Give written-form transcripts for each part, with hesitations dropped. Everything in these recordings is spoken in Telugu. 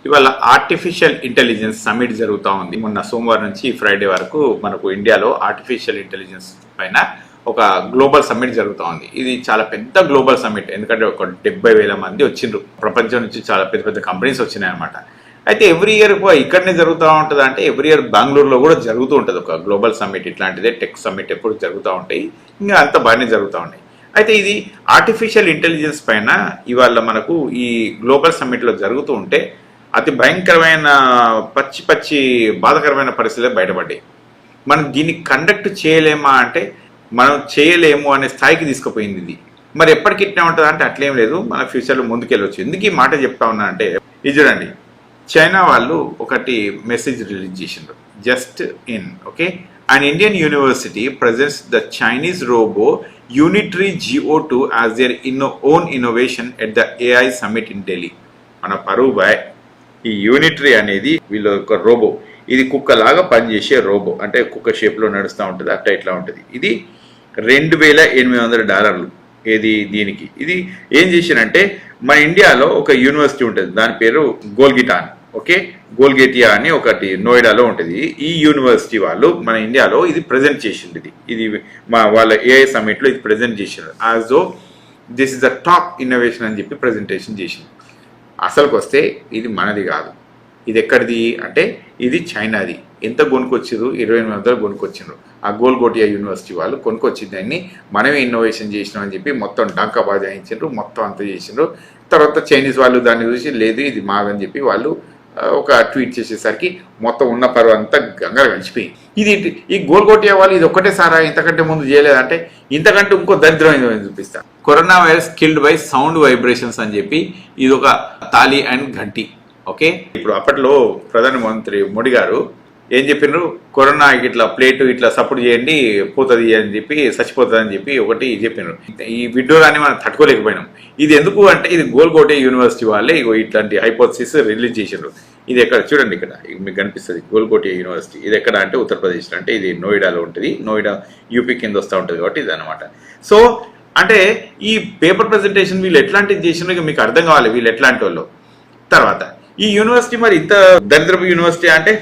ఇవాళ ఆర్టిఫిషియల్ ఇంటెలిజెన్స్ సమిట్ జరుగుతూ ఉంది. మొన్న సోమవారం నుంచి ఫ్రైడే వరకు మనకు ఇండియాలో ఆర్టిఫిషియల్ ఇంటెలిజెన్స్ పైన ఒక గ్లోబల్ సమ్మిట్ జరుగుతూ ఉంది. ఇది చాలా పెద్ద గ్లోబల్ సమ్మిట్, ఎందుకంటే ఒక 70,000 మంది వచ్చిండ్రు. ప్రపంచం నుంచి చాలా పెద్ద పెద్ద కంపెనీస్ వచ్చినాయి అనమాట. అయితే ఎవ్రీ ఇయర్ ఇక్కడనే జరుగుతూ ఉంటుంది. అంటే ఎవ్రీ ఇయర్ బెంగళూరులో కూడా జరుగుతూ ఉంటుంది ఒక గ్లోబల్ సమ్మిట్. ఇట్లాంటిదే టెక్ సమ్మిట్ ఎప్పుడు జరుగుతూ ఉంటాయి, ఇంకా అంత బాగానే జరుగుతూ ఉంటాయి. అయితే ఇది ఆర్టిఫిషియల్ ఇంటెలిజెన్స్ పైన ఇవాళ మనకు ఈ గ్లోబల్ సమ్మిట్లో జరుగుతూ ఉంటే అతి భయంకరమైన పచ్చి బాధాకరమైన పరిస్థితులు బయటపడ్డాయి. మనం దీన్ని కండక్ట్ చేయలేమా అంటే మనం చేయలేము అనే స్థాయికి తీసుకుపోయింది ఇది. మరి ఎప్పటికి ఇట్లా ఉంటుందా అంటే అట్లేం లేదు, మన ఫ్యూచర్లో ముందుకెళ్ళవచ్చు. ఎందుకు ఈ మాట చెప్తా ఉన్నా అంటే ఇది చూడండి, చైనా వాళ్ళు ఒకటి మెసేజ్ రిలీజ్ చేసిండ్రు. Just in okay, and Indian university presents the Chinese robo unitary GO2 as their own innovation at the AI summit in Delhi. మన పరువు బాయ్. ఈ యూనిటరీ అనేది వీళ్ళ ఒక రోబో, ఇది కుక్కలాగా పనిచేసే రోబో, అంటే కుక్క షేప్లో నడుస్తూ ఉంటుంది, అట్లా ఇట్లా ఉంటుంది. ఇది $2,800 ఏది దీనికి. ఇది ఏం చేశారంటే మన ఇండియాలో ఒక యూనివర్సిటీ ఉంటుంది, దాని పేరు గోల్గిటాన్ ఓకే, గోల్గేటియా అని ఒకటి నోయిడాలో ఉంటుంది. ఈ యూనివర్సిటీ వాళ్ళు మన ఇండియాలో ఇది ప్రజెంట్ చేసింది. ఇది మా వాళ్ళ AI సమ్మిట్లో ఇది ప్రజెంట్ చేసిండ్రు. As though this is the top innovation అని చెప్పి ప్రజెంటేషన్ చేసింది. అసలుకి వస్తే ఇది మనది కాదు, ఇది ఎక్కడిది అంటే ఇది చైనాది. ఎంత కొనుక్కొచ్చారు? 2800 కొనుక్కొచ్చిండ్రు. ఆ గోల్గోటియా యూనివర్సిటీ వాళ్ళు కొనుక్కొచ్చిన దాన్ని మనమే ఇన్నోవేషన్ చేసినాం అని చెప్పి మొత్తం డంకా బాజాయించారు, మొత్తం అంతా చేసిండ్రు. తర్వాత చైనీస్ వాళ్ళు దాన్ని చూసి లేదు ఇది మాదని చెప్పి వాళ్ళు ఒక ట్వీట్ చేసేసరికి మొత్తం ఉన్న పరువు అంతా గంగ కలిసిపోయింది. ఇది ఈ గోల్గోటియా వాళ్ళు ఇది ఒక్కటే సారా, ఇంతకంటే ముందు చేయలేదంటే ఇంతకంటే ఇంకో దరిద్రమైన చూపిస్తా. Corona virus killed by sound vibrations అని చెప్పి ఇది ఒక తాళి అండ్ ఘంటి ఓకే. ఇప్పుడు అప్పట్లో ప్రధానమంత్రి మోడీ గారు ఏం చెప్పినారు, కరోనా ఇట్లా ప్లేట్ ఇట్లా సపోర్ట్ చేయండి పోతుంది అని చెప్పి, చచ్చిపోతుంది అని చెప్పి ఒకటి చెప్పినారు. ఈ విడ్డూరాన్ని మనం తట్టుకోలేకపోయినాం. ఇది ఎందుకు అంటే ఇది గోల్గోటే యూనివర్సిటీ వాళ్ళే ఇగో ఇట్లాంటి హైపోథసిస్ రిలీజ్ చేసినారు. ఇది ఎక్కడ చూడండి, ఇక్కడ మీకు కనిపిస్తుంది గోల్గోటే యూనివర్సిటీ. ఇది ఎక్కడ అంటే ఉత్తరప్రదేశ్లో, అంటే ఇది నోయిడాలో ఉంటుంది. నోయిడా యూపీ కింద వస్తూ ఉంటుంది కాబట్టి ఇది అనమాట. సో అంటే ఈ పేపర్ ప్రజెంటేషన్ వీళ్ళు ఎట్లాంటిది చేసినారో మీకు అర్థం కావాలి వీళ్ళు ఎట్లాంటి వాళ్ళు. తర్వాత ఈ యూనివర్సిటీ మరి ఇంత దరిద్రపు యూనివర్సిటీ అంటే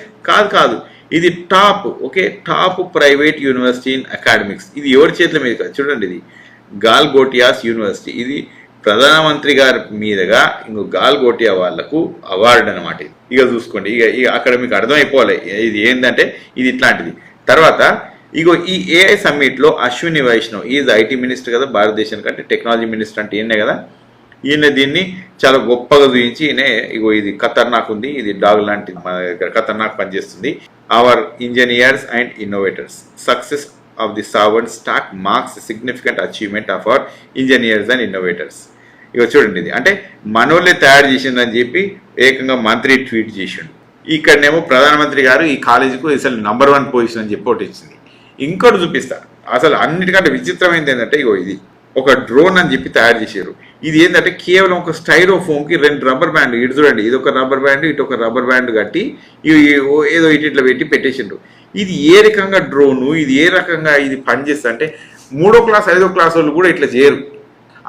కాదు, ఇది top okay, top private university in academics. ఇది ఎవరి చేతుల మీద కాదు, చూడండి ఇది గాల్గోటియాస్ యూనివర్సిటీ. ఇది ప్రధానమంత్రి గారి మీదుగా ఇంకో గాల్గోటియా వాళ్లకు అవార్డు అనమాట. ఇక చూసుకోండి, ఇక అక్కడ మీకు అర్థమైపోవాలి ఇది ఏంటంటే ఇది ఇట్లాంటిది. తర్వాత ఇగో ఈ AI సమ్మిట్లో Ashwini Vaishnaw is IT minister కదా భారతదేశానికి, అంటే టెక్నాలజీ మినిస్టర్ అంటే ఈయనే కదా. ఈయన దీన్ని చాలా గొప్పగా చూపించి ఈయన ఇగో ఇది ఖతర్నాక్ ఉంది, ఇది డాగ్ లాంటి మన దగ్గర ఖతర్నాక్ పనిచేస్తుంది. Our engineers and innovators success of the sovereign stack marks significant achievement of our engineers and innovators. ఇక చూడండి, ఇది అంటే మనోళ్ళే తయారు చేసిందని చెప్పి ఏకంగా మంత్రి ట్వీట్ చేసిండు. ఇక్కడనేమో ప్రధానమంత్రి గారు ఈ కాలేజీకు అసలు #1 పొజిషన్ అని చెప్పి ఒకటి ఇచ్చింది. ఇంకోటి చూపిస్తారు, అసలు అన్నిటికంటే విచిత్రమైనది ఏంటంటే ఇగో ఇది ఒక డ్రోన్ అని చెప్పి తయారు చేశారు. ఇది ఏంటంటే కేవలం ఒక స్టైరోఫోమ్కి 2 రబ్బర్ బ్యాండ్, ఇటు చూడండి ఇది ఒక రబ్బర్ బ్యాండ్, ఇటు ఒక రబ్బర్ బ్యాండ్ కట్టి ఏదో ఇట్లా పెట్టి పెట్టేసిండ్రు. ఇది ఏ రకంగా డ్రోను, ఇది ఏ రకంగా ఇది పనిచేస్తుంది అంటే 3వ క్లాస్ 5వ క్లాస్ వాళ్ళు కూడా ఇట్లా చేయరు.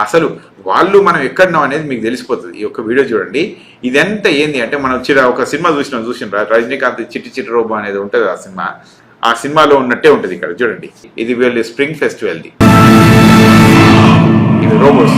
అసలు వాళ్ళు మనం ఎక్కడున్నాం అనేది మీకు తెలిసిపోతుంది. ఈ యొక్క వీడియో చూడండి. ఇదంతా ఏంది అంటే మనం ఒక సినిమా చూసినా రజనీకాంత్ చిట్టి రోబో అనేది ఉంటుంది ఆ సినిమాలో ఉన్నట్టే ఉంటుంది. ఇక్కడ చూడండి, ఇది వీళ్ళు స్ప్రింగ్ ఫెస్టివల్ది, ఇది రోబోస్.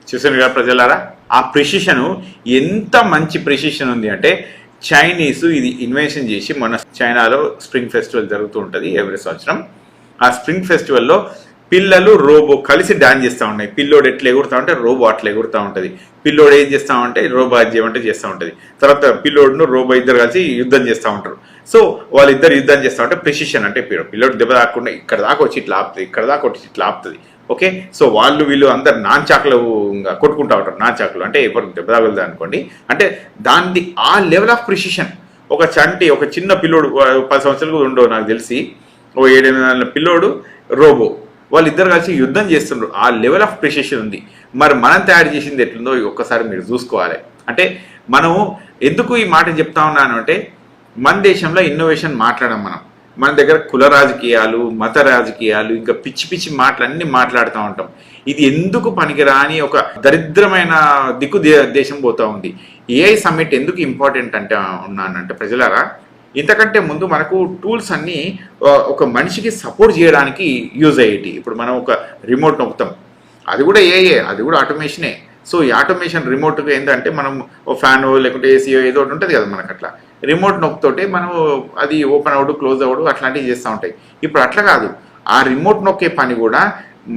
చూసాను కదా ప్రజలారా, ఆ ప్రిసిషన్ ఎంత మంచి ప్రిసిషన్ ఉంది అంటే చైనీస్ ఇది ఇన్వెన్షన్ చేసి మన చైనాలో స్ప్రింగ్ ఫెస్టివల్ జరుగుతూ ఉంటుంది ఎవ్రీ సంవత్సరం. ఆ స్ప్రింగ్ ఫెస్టివల్లో పిల్లలు రోబో కలిసి డాన్స్ చేస్తూ ఉన్నాయి. పిల్లోడు ఎట్లా ఎగురుతా ఉంటే రోబో అట్లా ఎగురుతూ ఉంటుంది. పిల్లోడు ఏం చేస్తామంటే రోబో అది చేయమంటే చేస్తూ ఉంటుంది. తర్వాత పిల్లోడును రోబో ఇద్దరు కలిసి యుద్ధం చేస్తూ ఉంటారు. సో వాళ్ళిద్దరు యుద్ధం చేస్తూ ఉంటే ప్రెసిషన్ అంటే పిల్లోడు దెబ్బ తాకుండా ఇక్కడ దాకా వచ్చి ఇట్లా ఆపుతుంది, ఇక్కడ దాకా వచ్చి ఇట్లా ఆపుతుంది. ఓకే, సో వీళ్ళు అందరు నాన్చాకులు కొట్టుకుంటూ ఉంటారు. నాన్చాకులు అంటే ఎవరికి దెబ్బ తాగలదు అనుకోండి. అంటే దాన్ని ఆ లెవెల్ ఆఫ్ ప్రిసిషన్ ఒక చిన్న పిల్లోడు 10 సంవత్సరాలకు ఉండవు నాకు తెలిసి, 7-8 నెలల పిల్లోడు రోబో వాళ్ళిద్దరు కలిసి యుద్ధం చేస్తుండ్రు. ఆ లెవెల్ ఆఫ్ ప్రిసిషన్ ఉంది. మరి మనం తయారు చేసింది ఎట్లుందో ఒక్కసారి మీరు చూసుకోవాలి. అంటే మనం ఎందుకు ఈ మాట చెప్తా ఉన్నాను అంటే, మన దేశంలో ఇన్నోవేషన్ మాట్లాడడం మన దగ్గర కుల రాజకీయాలు, మత రాజకీయాలు, ఇంకా పిచ్చి పిచ్చి మాటలన్నీ మాట్లాడుతూ ఉంటాం. ఇది ఎందుకు పనికిరాని ఒక దరిద్రమైన దిక్కు దేశం పోతా ఉంది. ఏఐ సమ్మిట్ ఎందుకు ఇంపార్టెంట్ అంటే ఉన్నానంటే ప్రజలారా, ఇంతకంటే ముందు మనకు టూల్స్ అన్నీ ఒక మనిషికి సపోర్ట్ చేయడానికి యూజ్ అయ్యేటి. ఇప్పుడు మనం ఒక రిమోట్ నొక్కుతాం, అది కూడా ఏఐ, అది కూడా ఆటోమేషనే. సో ఈ ఆటోమేషన్ రిమోట్గా ఏంటంటే మనం ఓ ఫ్యాన్ లేకుంటే ఏసీయో ఏదో ఒకటి ఉంటుంది కదా మనకు, అట్లా రిమోట్ నొక్కుతోటే మనం అది ఓపెన్ అవ్వడు, క్లోజ్ అవ్వడు, అట్లాంటివి చేస్తూ ఉంటాయి. ఇప్పుడు అట్లా కాదు, ఆ రిమోట్ నొక్కే పని కూడా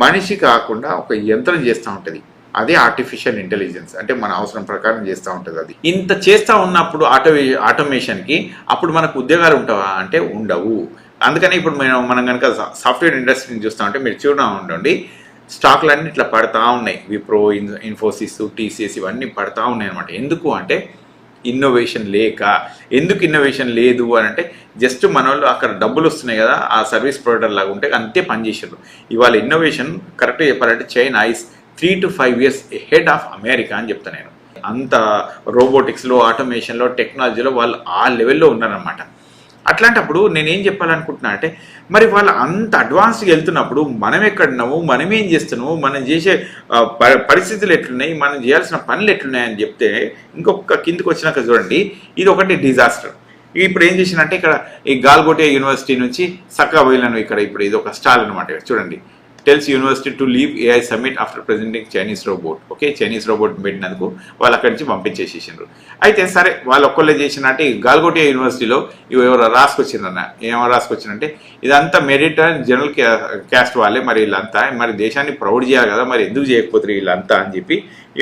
మనిషి కాకుండా ఒక యంత్రం చేస్తూ ఉంటుంది. అదే ఆర్టిఫిషియల్ ఇంటెలిజెన్స్. అంటే మన అవసరం ప్రకారం చేస్తూ ఉంటుంది. అది ఇంత చేస్తూ ఉన్నప్పుడు ఆటోమేషన్కి అప్పుడు మనకు ఉద్యోగాలు ఉంటావా అంటే ఉండవు. అందుకని ఇప్పుడు మనం కనుక సాఫ్ట్వేర్ ఇండస్ట్రీని చూస్తామంటే మీరు చూడడం ఉండండి, స్టాక్లన్నీ ఇట్లా పడతా ఉన్నాయి. విప్రో, ఇన్ఫోసిస్, టీసీఎస్ ఇవన్నీ పడతా ఉన్నాయి అనమాట. ఎందుకు అంటే ఇన్నోవేషన్ లేక. ఎందుకు ఇన్నోవేషన్ లేదు అని అంటే, జస్ట్ మన వాళ్ళు అక్కడ డబ్బులు వస్తున్నాయి కదా, ఆ సర్వీస్ ప్రొవైడర్ లాగా ఉంటే అంతే పనిచేసారు. ఇవాళ ఇన్నోవేషన్ కరెక్ట్గా చెప్పాలంటే China is 3 to 5 years head of America అని చెప్తాను నేను. అంత రోబోటిక్స్లో, ఆటోమేషన్లో, టెక్నాలజీలో వాళ్ళు ఆ లెవెల్లో ఉన్నారనమాట. అట్లాంటప్పుడు నేనేం చెప్పాలనుకుంటున్నా అంటే, మరి వాళ్ళు అంత అడ్వాన్స్గా వెళ్తున్నప్పుడు మనం ఎక్కడున్నాము, మనం ఏం చేస్తున్నాము, మనం చేసే పరిస్థితులు ఎట్లున్నాయి, మనం చేయాల్సిన పనులు ఎట్లున్నాయని చెప్తే ఇంకొక కిందికి వచ్చినాక చూడండి, ఇది ఒకటి డిజాస్టర్. ఇప్పుడు ఏం చేసినంటే, ఇక్కడ ఈ గాల్గోటియా యూనివర్సిటీ నుంచి సక్కా బయలను ఇక్కడ ఇప్పుడు ఇది ఒక స్టాల్ అనమాట. చూడండి, tells university to leave AI summit after presenting Chinese robot. Okay, Chinese robot పెట్టినందుకు వాళ్ళు అక్కడి నుంచి పంపించేసేసిండ్రు. అయితే సరే, వాళ్ళు ఒక్కళ్ళే చేసినట్టే గాల్గోటియా యూనివర్సిటీలో ఎవరు రాసుకొచ్చిండ్రన్న, ఏమో రాసుకొచ్చిందంటే, ఇదంతా మెరిట్ అండ్ జనరల్ క్యాస్ట్ వాళ్ళే, మరి వీళ్ళంతా మరి దేశాన్ని ప్రౌడ్ చేయాలి కదా, మరి ఎందుకు చేయకపోతే వీళ్ళంతా అని చెప్పి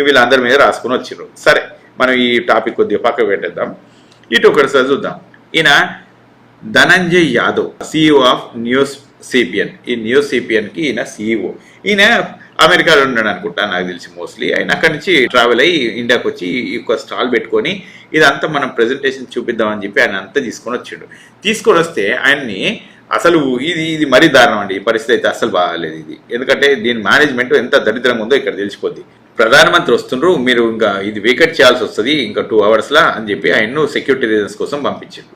వీళ్ళందరి మీద రాసుకొని వచ్చిండ్రు. సరే, మనం ఈ టాపిక్ కొద్దిగా పక్కకు పెట్టేద్దాం. ఇటు ఒకటిసారి చూద్దాం. ఈయన ధనంజయ్ యాదవ్, సిఇఓ ఆఫ్ న్యూసిపియన్. ఈ న్యూసిపియన్కి ఈయన సిఇఓ. ఈయన అమెరికాలో ఉన్నాడు అనుకుంటా నాకు తెలిసి మోస్ట్లీ. ఆయన అక్కడి నుంచి ట్రావెల్ అయ్యి ఇండియాకి వచ్చి ఒక స్టాల్ పెట్టుకొని ఇదంతా మనం ప్రెజెంటేషన్ చూపిద్దామని చెప్పి ఆయన అంతా తీసుకొని వస్తే ఆయన్ని అసలు ఇది మరీ దారుణం అండి. ఈ పరిస్థితి అయితే అసలు బాగాలేదు ఇది. ఎందుకంటే దీని మేనేజ్మెంట్ ఎంత దరిద్రంగా ఉందో ఇక్కడ తెలిసిపోద్ది. ప్రధానమంత్రి వస్తుండ్రు, మీరు ఇంకా ఇది వేకెట్ చేయాల్సి వస్తుంది ఇంకా 2 hours అని చెప్పి ఆయన్ను సెక్యూరిటీ రీజన్స్ కోసం పంపించారు.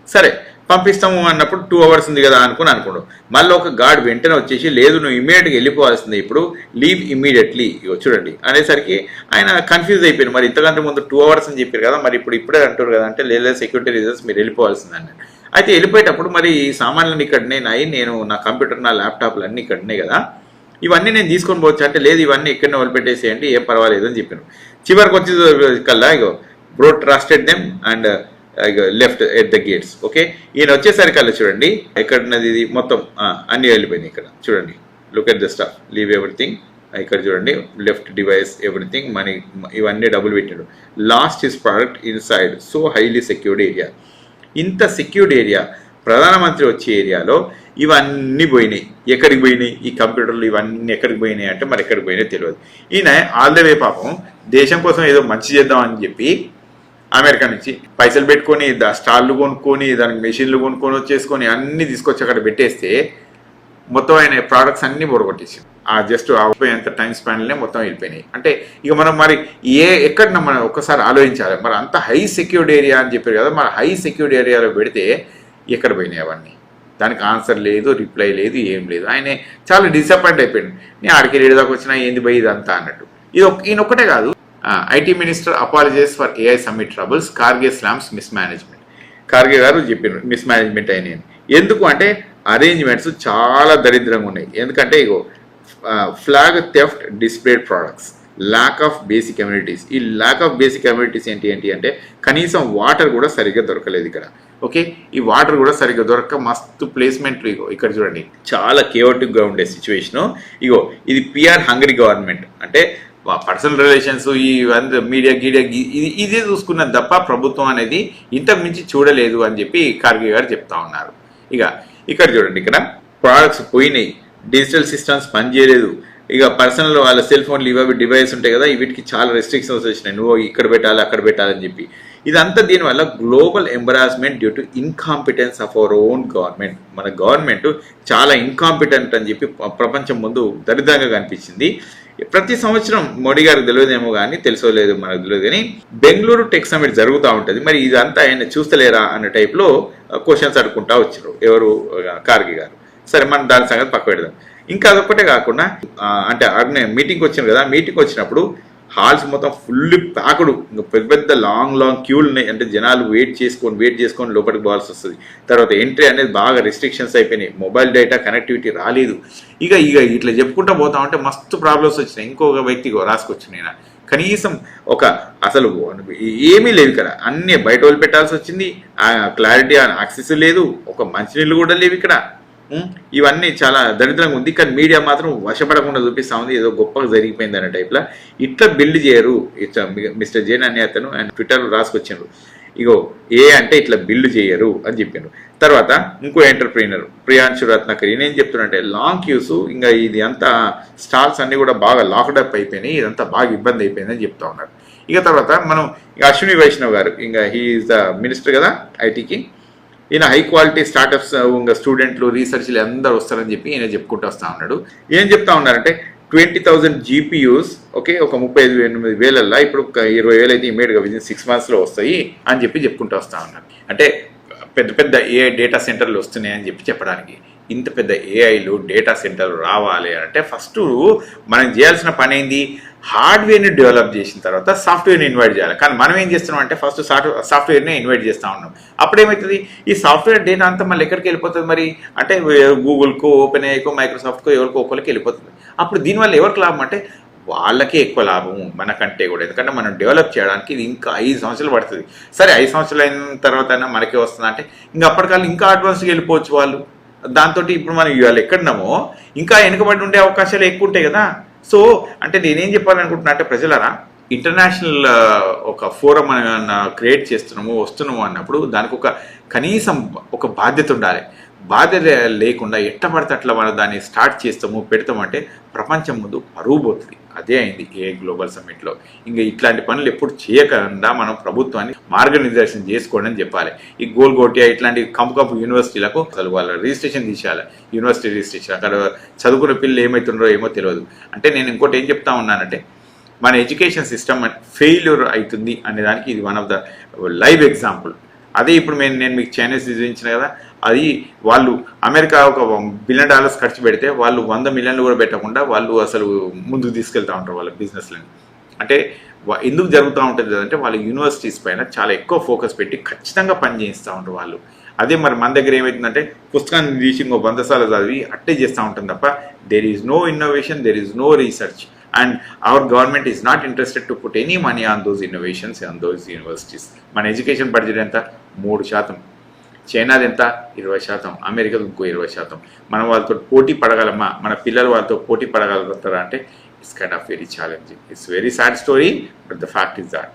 సరే, పంపిస్తాము అన్నప్పుడు 2 hours ఉంది కదా అనుకోండు. మళ్ళీ ఒక గార్డ్ వెంటనే వచ్చేసి, లేదు నువ్వు ఇమీడియట్గా వెళ్ళిపోవాల్సిందే, ఇప్పుడు లీవ్ ఇమీడియట్లీ చూడండి అనేసరికి ఆయన కన్ఫ్యూజ్ అయిపోయారు. మరి ఇంతకంటే ముందు 2 hours అని చెప్పారు కదా, మరి ఇప్పుడే అంటారు కదా అంటే, లేదు సెక్యూరిటీ రీజన్స్ మీరు వెళ్ళిపోవాల్సిందే అన్నాడు. అయితే వెళ్ళిపోయేటప్పుడు మరి సామాన్లన్నీ ఇక్కడనే నేను నా కంప్యూటర్, నా ల్యాప్టాప్లు అన్నీ ఇక్కడనే కదా, ఇవన్నీ నేను తీసుకొని పోవచ్చు అంటే, లేదు ఇవన్నీ ఇక్కడనే వదిలిపెట్టేసేయండి, ఏం పర్వాలేదు అని చెప్పాను. చివరికి వచ్చి కల్లా bro trusted them and left at the gates. Okay, ఈయన వచ్చేసరికి అలా చూడండి ఎక్కడున్నది ఇది మొత్తం అన్ని వెళ్ళిపోయినాయి. ఇక్కడ చూడండి, look at the stuff, leave everything. ఇక్కడ చూడండి, లెఫ్ట్ డివైస్ ఎవ్రీథింగ్, మనీ ఇవన్నీ డబ్బులు పెట్టాడు. Lost his product inside so highly secured area. ఇంత సెక్యూర్డ్ ఏరియా, ప్రధానమంత్రి వచ్చే ఏరియాలో ఇవన్నీ పోయినాయి. ఎక్కడికి పోయినాయి ఈ కంప్యూటర్లు, ఇవన్నీ ఎక్కడికి పోయినాయి అంటే మరి ఎక్కడికి పోయినాయో తెలియదు. ఈయన ఆల్ ద వే పాపం దేశం కోసం ఏదో మంచి చేద్దామని చెప్పి అమెరికా నుంచి పైసలు పెట్టుకొని స్టాళ్ళు కొనుక్కొని దానికి మెషిన్లు కొనుక్కొని వచ్చేసుకొని అన్నీ తీసుకొచ్చి అక్కడ పెట్టేస్తే మొత్తం ఆయన ప్రోడక్ట్స్ అన్నీ పొడగొట్టేసి జస్ట్ అయిపోయేంత టైం స్పాన్లనే మొత్తం వెళ్ళిపోయినాయి. అంటే ఇక మనం మరి ఎక్కడ మనం ఒక్కసారి ఆలోచించాలి. మరి అంత హై సెక్యూర్డ్ ఏరియా అని చెప్పారు కదా, మరి హై సెక్యూర్డ్ ఏరియాలో పెడితే ఎక్కడ పోయినాయి అవన్నీ? దానికి ఆన్సర్ లేదు, రిప్లై లేదు, ఏం లేదు. ఆయన చాలా డిసప్పాయింట్ అయిపోయాడు. నేను ఆడికి రేడి దాకా వచ్చినా ఏంది పోయి ఇదంతా అన్నట్టు. ఈయన ఒక్కటే కాదు, IT minister apologise for AI summit troubles, Kharge slams mismanagement. Kharge గారు చెప్పారు మిస్ మేనేజ్మెంట్ అయినాయి. ఎందుకు అంటే అరేంజ్మెంట్స్ చాలా దరిద్రంగా ఉన్నాయి. ఎందుకంటే flag theft, displayed products, lack of basic communities. ఈ ల్యాక్ ఆఫ్ బేసిక్ కమ్యూనిటీస్ ఏంటి అంటే కనీసం వాటర్ కూడా సరిగ్గా దొరకలేదు ఇక్కడ. ఓకే, ఈ వాటర్ కూడా సరిగ్గా దొరక్క మస్తు ప్లేస్మెంట్లు ఇగో ఇక్కడ చూడండి చాలా కేవటిక్గా ఉండే సిచ్యువేషను. ఇగో ఇది పిఆర్ హంగరీ గవర్నమెంట్ అంటే పర్సనల్ రిలేషన్స్ ఈ మీడియా గీడియా ఇదే చూసుకున్నది తప్ప ప్రభుత్వం అనేది ఇంతకు మించి చూడలేదు అని చెప్పి ఖార్గే గారు చెప్తా ఉన్నారు. ఇక ఇక్కడ చూడండి ఇక్కడ ప్రోడక్ట్స్ పోయినాయి, డిజిటల్ సిస్టమ్స్ పనిచేయలేదు, ఇక పర్సనల్ వాళ్ళ సెల్ ఫోన్లు ఇవి డివైస్ ఉంటాయి కదా వీటికి చాలా రెస్ట్రిక్షన్స్ వచ్చినాయి, నువ్వు ఇక్కడ పెట్టాలి అక్కడ పెట్టాలని చెప్పి. ఇదంతా దీనివల్ల global embarrassment due to incompetence of our own government. మన గవర్నమెంట్ చాలా ఇన్కాంపిటెంట్ అని చెప్పి ప్రపంచం ముందు దరిద్రంగా కనిపించింది. ప్రతి సంవత్సరం మోడీ గారికి తెలియదేమో కానీ తెలుసోలేదు మనకు తెలియదు కానీ బెంగళూరు టెక్ సమిట్ జరుగుతూ ఉంటుంది. మరి ఇదంతా ఆయన చూస్తలేరా అన్న టైప్లో క్వశ్చన్స్ అడుక్కుంటా వచ్చారు ఎవరు ఖార్గే గారు. సరే మనం దాని సంగతి పక్క పెడదాం. ఇంకా అదొక్కటే కాకుండా అంటే మీటింగ్కి వచ్చాను కదా, మీటింగ్ వచ్చినప్పుడు హాల్స్ మొత్తం ఫుల్ ప్యాకుడు, ఇంకా పెద్ద పెద్ద లాంగ్ క్యూలు ఉన్నాయి. అంటే జనాలు వెయిట్ చేసుకొని లోపలికి పోవాల్సి వస్తుంది. తర్వాత ఎంట్రీ అనేది బాగా రెస్ట్రిక్షన్స్ అయిపోయినాయి, మొబైల్ డేటా కనెక్టివిటీ రాలేదు. ఇక ఇట్లా చెప్పుకుంటూ పోతా ఉంటే మస్తు ప్రాబ్లమ్స్ వచ్చినాయి. ఇంకొక వ్యక్తికి రాసుకొచ్చినాయి కనీసం అసలు ఏమీ లేవు ఇక్కడ, అన్నీ బయట వాళ్ళు పెట్టాల్సి వచ్చింది. క్లారిటీ యాక్సెస్ లేదు, ఒక మంచినీళ్ళు కూడా లేవు ఇక్కడ. ఇవన్నీ చాలా దరిద్రంగా ఉంది. కానీ మీడియా మాత్రం వశపడకుండా చూపిస్తా ఉంది ఏదో గొప్పగా జరిగిపోయింది అనే టైప్లో. ఇట్లా బిల్డ్ చేయరు. ఇట్లా మిస్టర్ జైన్ అనే అతను ఆయన ట్విట్టర్లో రాసుకొచ్చారు, ఇగో అంటే ఇట్లా బిల్డ్ చేయరు అని చెప్పారు. తర్వాత ఇంకో ఎంటర్ప్రీనర్ ప్రియాంశు రత్నాకర్ ఈయన ఏం చెప్తున్నారంటే లాంగ్ క్యూస్, ఇంకా ఇది అంతా స్టాల్స్ అన్ని కూడా బాగా లాక్డప్ అయిపోయినాయి, ఇదంతా బాగా ఇబ్బంది అయిపోయిందని చెప్తా ఉన్నారు. ఇక తర్వాత మనం అశ్విని వైష్ణవ్ గారు, ఇంకా హీఈస్ ద మినిస్టర్ కదా ఐటీకి, ఈయన హై క్వాలిటీ స్టార్టప్స్ ఇంకా స్టూడెంట్లు రీసెర్చ్లు అందరూ వస్తారని చెప్పి ఈయన చెప్పుకుంటూ వస్తూ ఉన్నాడు. ఏం చెప్తా ఉన్నారంటే 20,000 GPUs ఓకే, ఒక 38,000 ఇప్పుడు 20,000 అయితే ఇమీడియట్గా విదిన్ 6 monthsలో వస్తాయి అని చెప్పి చెప్పుకుంటూ వస్తూ ఉన్నారు. అంటే పెద్ద పెద్ద ఏఐ డేటా సెంటర్లు వస్తున్నాయని చెప్పి చెప్పడానికి. ఇంత పెద్ద ఏఐలు డేటా సెంటర్లు రావాలి అంటే ఫస్ట్ మనం చేయాల్సిన పని ఏంది, హార్డ్వేర్ని డెవలప్ చేసిన తర్వాత సాఫ్ట్వేర్ని ఇన్వైట్ చేయాలి. కానీ మనం ఏం చేస్తున్నాం అంటే ఫస్ట్ సాఫ్ట్వేర్ని ఇన్వైట్ చేస్తూ ఉన్నాం. అప్పుడేమవుతుంది, ఈ సాఫ్ట్వేర్ డేటా అంతా మళ్ళీ ఎక్కడికి వెళ్ళిపోతుంది మరి అంటే గూగుల్కో ఓపెన్ ఏఐకో మైక్రోసాఫ్ట్కో ఎవరికో ఒకరికి వెళ్ళిపోతుంది. అప్పుడు దీనివల్ల ఎవరికి లాభం అంటే వాళ్ళకే ఎక్కువ లాభం మనకంటే కూడా. ఎందుకంటే మనం డెవలప్ చేయడానికి ఇది ఇంకా 5 సంవత్సరాలు పడుతుంది. సరే 5 సంవత్సరాలు అయిన తర్వాత అయినా మనకే వస్తుంది అంటే ఇంకా అప్పటికల్లా ఇంకా అడ్వాన్స్గా వెళ్ళిపోవచ్చు వాళ్ళు. దాంతో ఇప్పుడు మనం ఇవాళ ఎక్కడున్నామో ఇంకా వెనుకబడి ఉండే అవకాశాలు ఎక్కువ ఉంటాయి కదా. సో అంటే నేనేం చెప్పాలనుకుంటున్నా అంటే ప్రజలరా, ఇంటర్నేషనల్ ఒక ఫోరం మనం క్రియేట్ వస్తున్నాము అన్నప్పుడు దానికి కనీసం ఒక బాధ్యత ఉండాలి. బాధ్యత లేకుండా ఎట్ట పడితే అట్లా మనం దాన్ని స్టార్ట్ పెడతామంటే ప్రపంచం ముందు పరువు పోతుంది. అదే అయింది ఏ గ్లోబల్ సమ్మిట్లో. ఇంకా ఇట్లాంటి పనులు ఎప్పుడు చేయకుండా మనం ప్రభుత్వాన్ని మార్గనిర్దేశం చేసుకోండి అని చెప్పాలి. ఈ గోల్గోటియా ఇట్లాంటి కంపు యూనివర్సిటీలకు అసలు వాళ్ళ రిజిస్ట్రేషన్ తీసేయాలి, యూనివర్సిటీ రిజిస్ట్రేషన్. అక్కడ చదువుకున్న పిల్లలు ఏమవుతుండో ఏమో తెలియదు. అంటే నేను ఇంకోటి ఏం చెప్తా ఉన్నానంటే మన ఎడ్యుకేషన్ సిస్టమ్ ఫెయిల్యూర్ అవుతుంది అనే దానికి ఇది one of the live example. అదే ఇప్పుడు నేను మీకు చైనీస్ చూపించిన కదా, అది వాళ్ళు అమెరికా $1 బిలియన్ ఖర్చు పెడితే వాళ్ళు 100 మిలియన్లు కూడా పెట్టకుండా వాళ్ళు అసలు ముందుకు తీసుకెళ్తూ ఉంటారు వాళ్ళ బిజినెస్లని. అంటే ఎందుకు జరుగుతూ ఉంటుంది అంటే వాళ్ళ యూనివర్సిటీస్ పైన చాలా ఎక్కువ ఫోకస్ పెట్టి ఖచ్చితంగా పని చేయిస్తూ ఉంటారు వాళ్ళు. అదే మరి మన దగ్గర ఏమవుతుందంటే పుస్తకాన్ని తీసి ఇంకో 100 సార్లు చదివి అట్టే చేస్తూ ఉంటుంది తప్ప there is no innovation, there is no research. And our government is not interested to put any money on those innovations and those universities. మన ఎడ్యుకేషన్ బడ్జెట్ ఎంత 3%, చైనాది ఎంత 20%, అమెరికాది ఇంకో 20%. మనం వాళ్ళతో పోటీ పడగలమా, మన పిల్లలు వాళ్ళతో పోటీ పడగలుగుతారా అంటే it's kind of very challenging. It's very sad story but the fact is that.